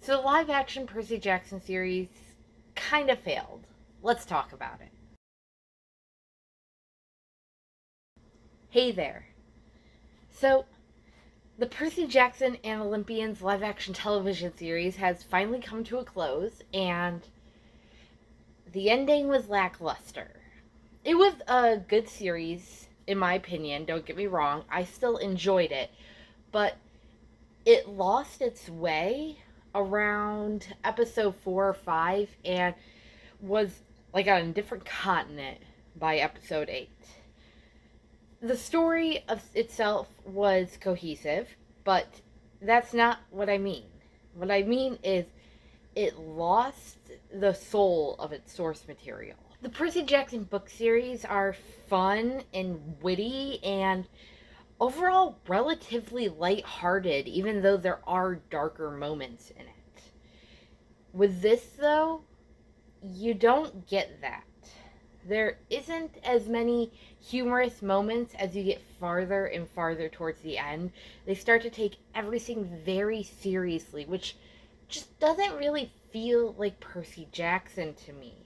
So the live action Percy Jackson series kind of failed. Let's talk about it. Hey there. So, the Percy Jackson and Olympians live action television series has finally come to a close, and the ending was lackluster. It was a good series, in my opinion, don't get me wrong. I still enjoyed it, but it lost its way around episode 4 or 5 and was like on a different continent by episode 8. The story of itself was cohesive, but that's not what I mean. What I mean is it lost the soul of its source material. The Percy Jackson book series are fun and witty and overall relatively lighthearted, even though there are darker moments in it. With this, though, you don't get that. There isn't as many humorous moments as you get farther and farther towards the end. They start to take everything very seriously, which just doesn't really feel like Percy Jackson to me.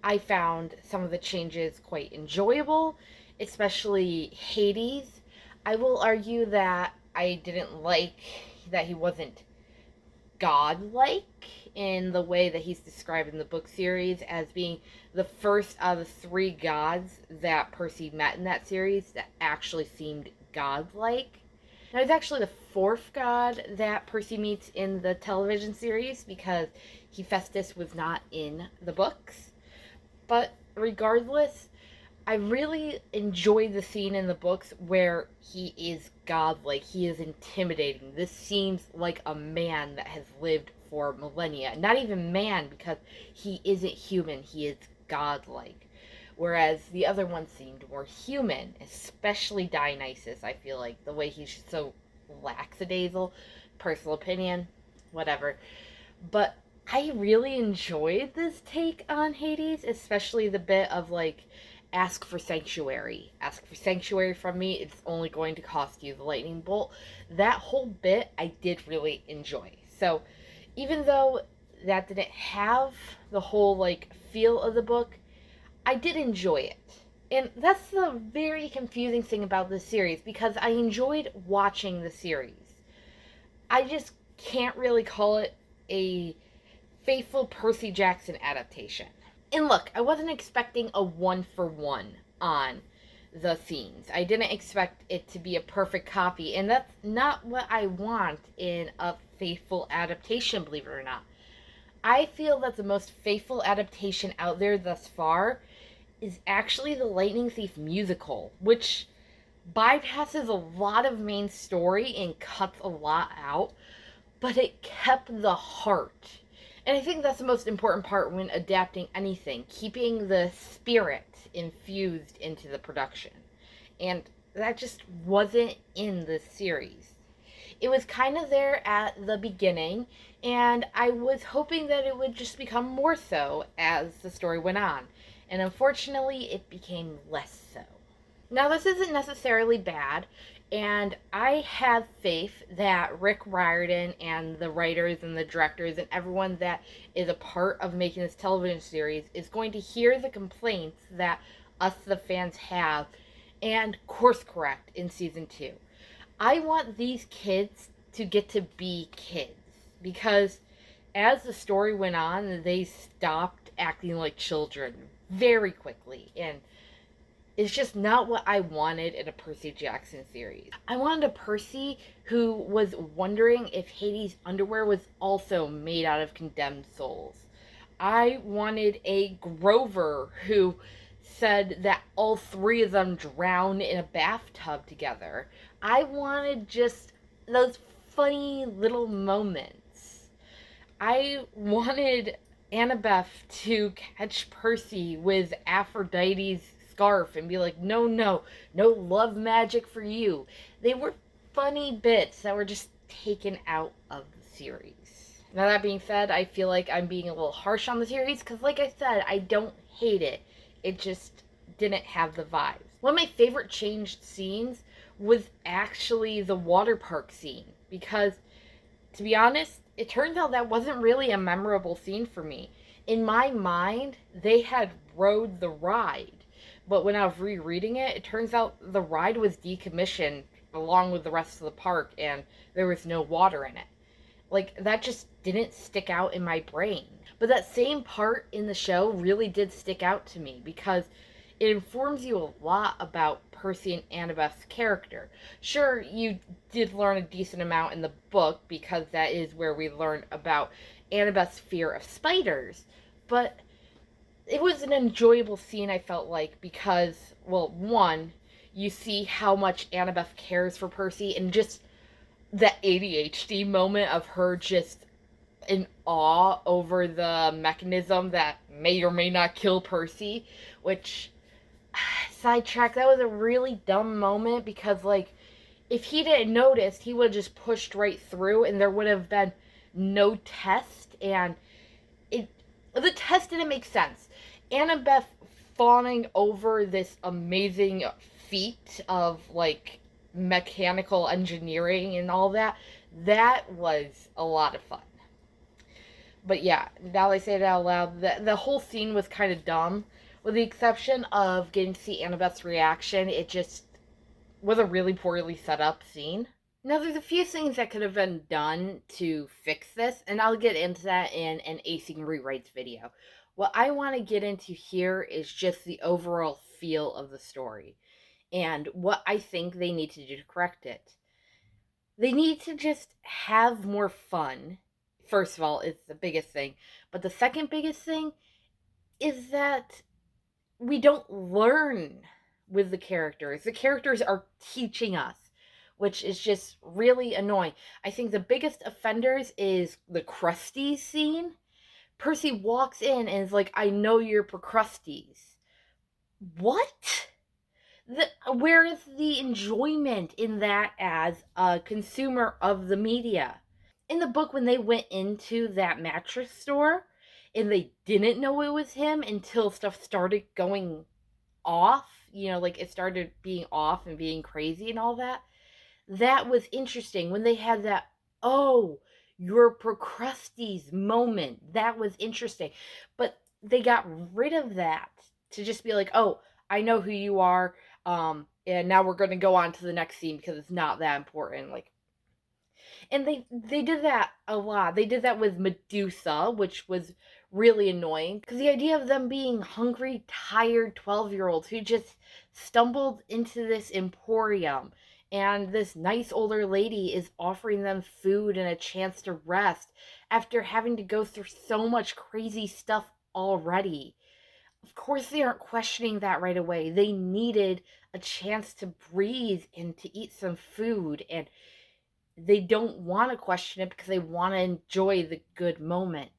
I found some of the changes quite enjoyable, especially Hades. I will argue that I didn't like that he wasn't godlike in the way that he's described in the book series as being the first of the 3 gods that Percy met in that series that actually seemed godlike. Now, he's actually the 4th god that Percy meets in the television series because Hephaestus was not in the books. But regardless, I really enjoyed the scene in the books where he is godlike. He is intimidating. This seems like a man that has lived for millennia. Not even man, because he isn't human. He is godlike. Whereas the other one seemed more human, especially Dionysus, I feel like. The way he's so lackadaisical. Personal opinion. Whatever. But I really enjoyed this take on Hades, especially the bit of, like, ask for sanctuary. Ask for sanctuary from me. It's only going to cost you the lightning bolt. That whole bit I did really enjoy. So even though that didn't have the whole like feel of the book, I did enjoy it. And that's the very confusing thing about this series because I enjoyed watching the series. I just can't really call it a faithful Percy Jackson adaptation. And look, I wasn't expecting a 1-for-1 on the scenes. I didn't expect it to be a perfect copy, and that's not what I want in a faithful adaptation, believe it or not. I feel that the most faithful adaptation out there thus far is actually the Lightning Thief musical, which bypasses a lot of main story and cuts a lot out, but it kept the heart. And I think that's the most important part when adapting anything, keeping the spirit infused into the production. And that just wasn't in the series. It was kind of there at the beginning, and I was hoping that it would just become more so as the story went on. And unfortunately, it became less so. Now, this isn't necessarily bad, and I have faith that Rick Riordan and the writers and the directors and everyone that is a part of making this television series is going to hear the complaints that us, the fans, have and course correct in season 2. I want these kids to get to be kids because as the story went on, they stopped acting like children very quickly, and it's just not what I wanted in a Percy Jackson series. I wanted a Percy who was wondering if Hades' underwear was also made out of condemned souls. I wanted a Grover who said that all 3 of them drowned in a bathtub together. I wanted just those funny little moments. I wanted Annabeth to catch Percy with Aphrodite's scarf and be like, no love magic for you. They were funny bits that were just taken out of the series. Now, that being said, I feel like I'm being a little harsh on the series because, like I said, I don't hate it. It just didn't have the vibes. One of my favorite changed scenes was actually the water park scene because, to be honest, it turns out that wasn't really a memorable scene for me. In my mind, they had rode the ride. But when I was rereading it, it turns out the ride was decommissioned along with the rest of the park and there was no water in it. Like, that just didn't stick out in my brain. But that same part in the show really did stick out to me because it informs you a lot about Percy and Annabeth's character. Sure, you did learn a decent amount in the book because that is where we learn about Annabeth's fear of spiders. But it was an enjoyable scene, I felt like, because, well, one, you see how much Annabeth cares for Percy, and just that ADHD moment of her just in awe over the mechanism that may or may not kill Percy, which, sidetrack, that was a really dumb moment because, like, if he didn't notice, he would have just pushed right through and there would have been no test, and it the test didn't make sense. Annabeth fawning over this amazing feat of, like, mechanical engineering and all that, that was a lot of fun. But yeah, now that I say it out loud, the whole scene was kind of dumb. With the exception of getting to see Annabeth's reaction, it just was a really poorly set up scene. Now, there's a few things that could have been done to fix this, and I'll get into that in an acing rewrites video. What I want to get into here is just the overall feel of the story and what I think they need to do to correct it. They need to just have more fun. First of all, it's the biggest thing. But the second biggest thing is that we don't learn with the characters. The characters are teaching us, which is just really annoying. I think the biggest offenders is the Crusties scene. Percy walks in and is like, I know you're Procrustes. What? Where is the enjoyment in that as a consumer of the media? In the book, when they went into that mattress store and they didn't know it was him until stuff started going off, like it started being off and being crazy and all that, that was interesting. When they had that, oh, you're Procrustes moment, that was interesting. But they got rid of that to just be like, oh, I know who you are, and now we're going to go on to the next scene because it's not that important. Like, and they did that a lot. They did that with Medusa, which was really annoying because the idea of them being hungry, tired 12-year-olds who just stumbled into this emporium and this nice older lady is offering them food and a chance to rest after having to go through so much crazy stuff already. Of course, they aren't questioning that right away. They needed a chance to breathe and to eat some food, and they don't want to question it because they want to enjoy the good moment.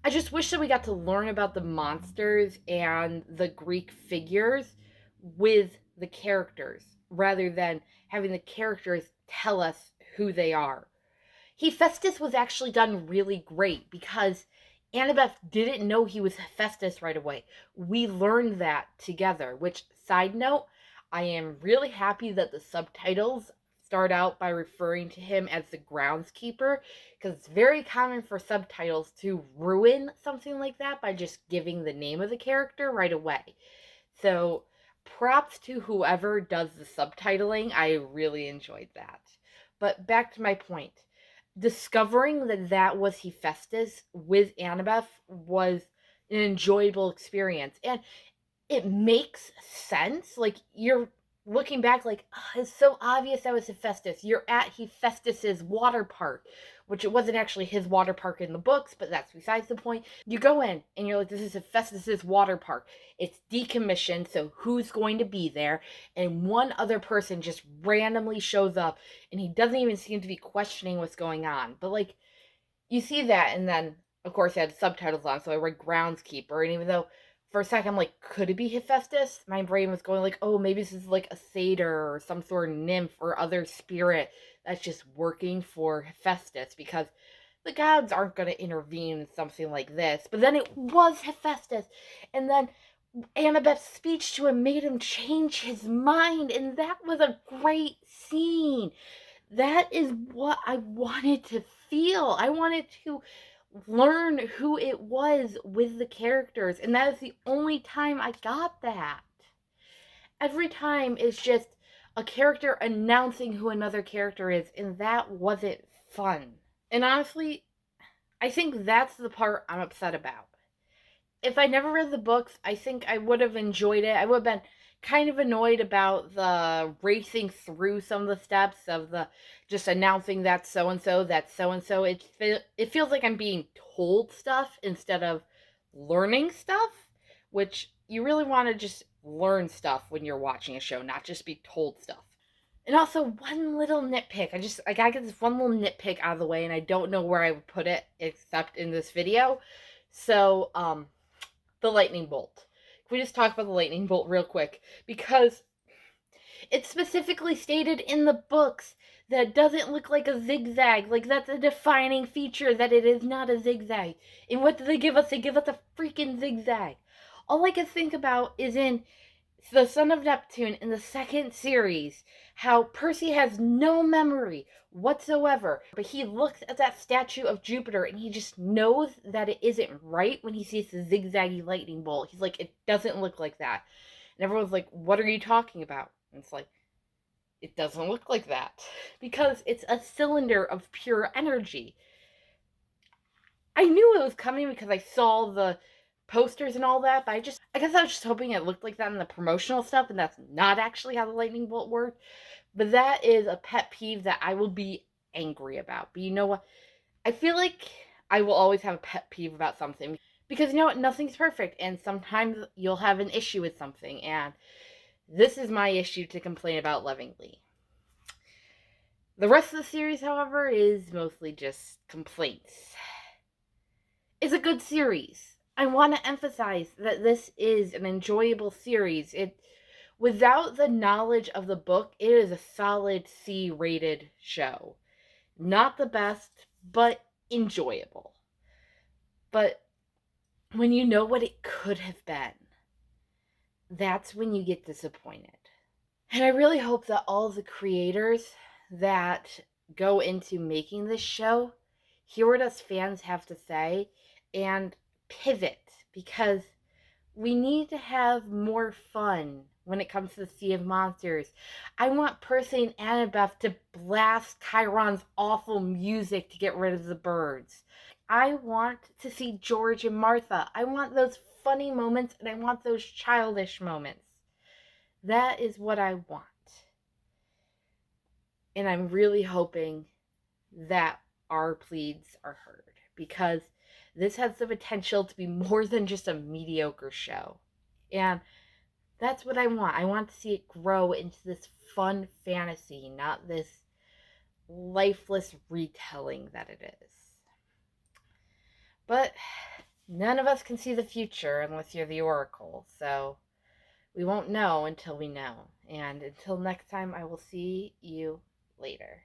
I just wish that we got to learn about the monsters and the Greek figures with the characters rather than having the characters tell us who they are. Hephaestus was actually done really great because Annabeth didn't know he was Hephaestus right away. We learned that together, which, side note, I am really happy that the subtitles start out by referring to him as the groundskeeper, because it's very common for subtitles to ruin something like that by just giving the name of the character right away. So, props to whoever does the subtitling. I really enjoyed that. But back to my point. Discovering that that was Hephaestus with Annabeth was an enjoyable experience. And it makes sense. Like, you're looking back, like, oh, it's so obvious that was Hephaestus. You're at Hephaestus's water park, which it wasn't actually his water park in the books, but that's besides the point. You go in and you're like, this is Hephaestus's water park. It's decommissioned, so who's going to be there? And one other person just randomly shows up, and he doesn't even seem to be questioning what's going on. But, like, you see that, and then, of course, I had subtitles on, so I read groundskeeper, and even though for a second I'm like, could it be Hephaestus? My brain was going like, oh, maybe this is like a satyr or some sort of nymph or other spirit that's just working for Hephaestus, because the gods aren't going to intervene in something like this. But then it was Hephaestus, and then Annabeth's speech to him made him change his mind, and that was a great scene. That is what I wanted to feel. I wanted to learn who it was with the characters, and that is the only time I got that. Every time it's just a character announcing who another character is, and that wasn't fun. And honestly, I think that's the part I'm upset about. If I never read the books, I think I would have enjoyed it. I would have been kind of annoyed about the racing through some of the steps of the just announcing that's so and so, that's so and so. It feels like I'm being told stuff instead of learning stuff, which you really want to just learn stuff when you're watching a show, not just be told stuff. And also one little nitpick. I gotta get this one little nitpick out of the way, and I don't know where I would put it except in this video. So, the lightning bolt. Can we just talk about the lightning bolt real quick? Because it's specifically stated in the books that it doesn't look like a zigzag. Like, that's a defining feature, that it is not a zigzag. And what do they give us? They give us a freaking zigzag. All I can think about is in the Son of Neptune in the second series, how Percy has no memory whatsoever, but he looks at that statue of Jupiter and he just knows that it isn't right when he sees the zigzaggy lightning bolt. He's like, it doesn't look like that. And everyone's like, what are you talking about? And it's like, it doesn't look like that. Because it's a cylinder of pure energy. I knew it was coming because I saw the posters and all that, but I guess I was just hoping it looked like that in the promotional stuff, and that's not actually how the lightning bolt worked. But that is a pet peeve that I will be angry about. But you know what? I feel like I will always have a pet peeve about something because you know what? Nothing's perfect, and sometimes you'll have an issue with something, and this is my issue to complain about lovingly. The rest of the series, however, is mostly just complaints. It's a good series. I want to emphasize that this is an enjoyable series. Without the knowledge of the book, it is a solid C-rated show. Not the best, but enjoyable. But when you know what it could have been, that's when you get disappointed. And I really hope that all the creators that go into making this show hear what us fans have to say and pivot, because we need to have more fun when it comes to the Sea of Monsters. I want Percy and Annabeth to blast Chiron's awful music to get rid of the birds. I want to see George and Martha. I want those funny moments and I want those childish moments. That is what I want. And I'm really hoping that our pleads are heard, because this has the potential to be more than just a mediocre show. And that's what I want. I want to see it grow into this fun fantasy, not this lifeless retelling that it is. But none of us can see the future unless you're the Oracle, so we won't know until we know. And until next time, I will see you later.